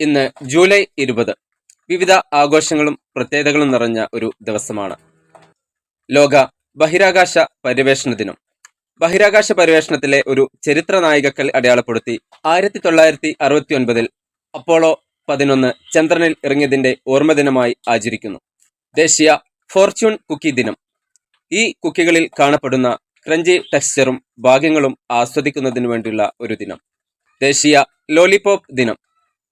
ഇന്ന് ജൂലൈ 20. വിവിധ ആഘോഷങ്ങളും പ്രത്യേകതകളും നിറഞ്ഞ ഒരു ദിവസമാണ്. ലോക ബഹിരാകാശ പര്യവേഷണ ദിനം. ബഹിരാകാശ പര്യവേഷണത്തിലെ ഒരു ചരിത്ര നായികക്കൽ അടയാളപ്പെടുത്തി 1969 അപ്പോളോ 11 ചന്ദ്രനിൽ ഇറങ്ങിയതിന്റെ ഓർമ്മദിനമായി ആചരിക്കുന്നു. ദേശീയ ഫോർച്യൂൺ കുക്കി ദിനം. ഈ കുക്കികളിൽ കാണപ്പെടുന്ന ക്രഞ്ചി ടെക്സ്ചറും ഭാഗ്യങ്ങളും ആസ്വദിക്കുന്നതിനു വേണ്ടിയുള്ള ഒരു ദിനം. ദേശീയ ലോലിപോപ്പ് ദിനം.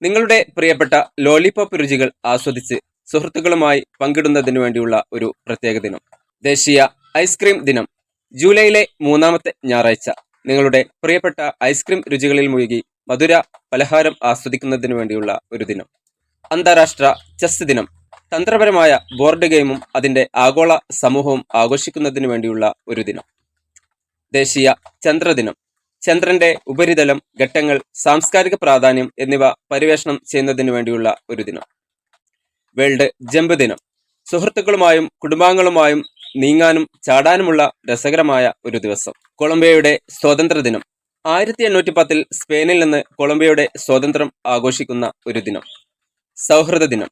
നിങ്ങളുടെ പ്രിയപ്പെട്ട ലോലിപോപ്പ് രുചികൾ ആസ്വദിച്ച് സുഹൃത്തുക്കളുമായി പങ്കിടുന്നതിനു വേണ്ടിയുള്ള ഒരു പ്രത്യേക ദിനം. ദേശീയ ഐസ്ക്രീം ദിനം. ജൂലൈയിലെ 3-ാമത്തെ ഞായറാഴ്ച നിങ്ങളുടെ പ്രിയപ്പെട്ട ഐസ്ക്രീം രുചികളിൽ മുഴുകി മധുര പലഹാരം ആസ്വദിക്കുന്നതിനു വേണ്ടിയുള്ള ഒരു ദിനം. അന്താരാഷ്ട്ര ചെസ് ദിനം. തന്ത്രപരമായ ബോർഡ് ഗെയിമും അതിന്റെ ആഗോള സമൂഹവും ആഘോഷിക്കുന്നതിനു വേണ്ടിയുള്ള ഒരു ദിനം. ദേശീയ ചന്ദ്രദിനം. ചന്ദ്രന്റെ ഉപരിതലം, ഘട്ടങ്ങൾ, സാംസ്കാരിക പ്രാധാന്യം എന്നിവ പര്യവേഷണം ചെയ്യുന്നതിനു വേണ്ടിയുള്ള ഒരു ദിനം. വേൾഡ് ജമ്പ് ദിനം. സുഹൃത്തുക്കളുമായും കുടുംബാംഗങ്ങളുമായും നീങ്ങാനും ചാടാനുമുള്ള രസകരമായ ഒരു ദിവസം. കൊളംബിയയുടെ സ്വാതന്ത്ര്യ ദിനം. 1810 സ്പെയിനിൽ നിന്ന് കൊളംബിയയുടെ സ്വാതന്ത്ര്യം ആഘോഷിക്കുന്ന ഒരു ദിനം. സൗഹൃദ ദിനം.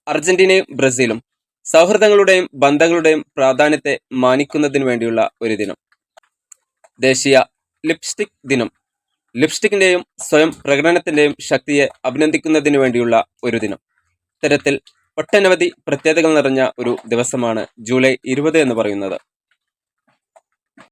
അർജന്റീനയും ബ്രസീലും സൗഹൃദങ്ങളുടെയും ബന്ധങ്ങളുടെയും പ്രാധാന്യത്തെ മാനിക്കുന്നതിനു വേണ്ടിയുള്ള ഒരു ദിനം. ദേശീയ ലിപ്സ്റ്റിക് ദിനം. ലിപ്സ്റ്റിക്കിന്റെയും സ്വയം പ്രകടനത്തിന്റെയും ശക്തിയെ അഭിനന്ദിക്കുന്നതിനു വേണ്ടിയുള്ള ഒരു ദിനം. ഇത്തരത്തിൽ ഒട്ടനവധി പ്രത്യേകതകൾ നിറഞ്ഞ ഒരു ദിവസമാണ് ജൂലൈ 20 എന്ന് പറയുന്നത്.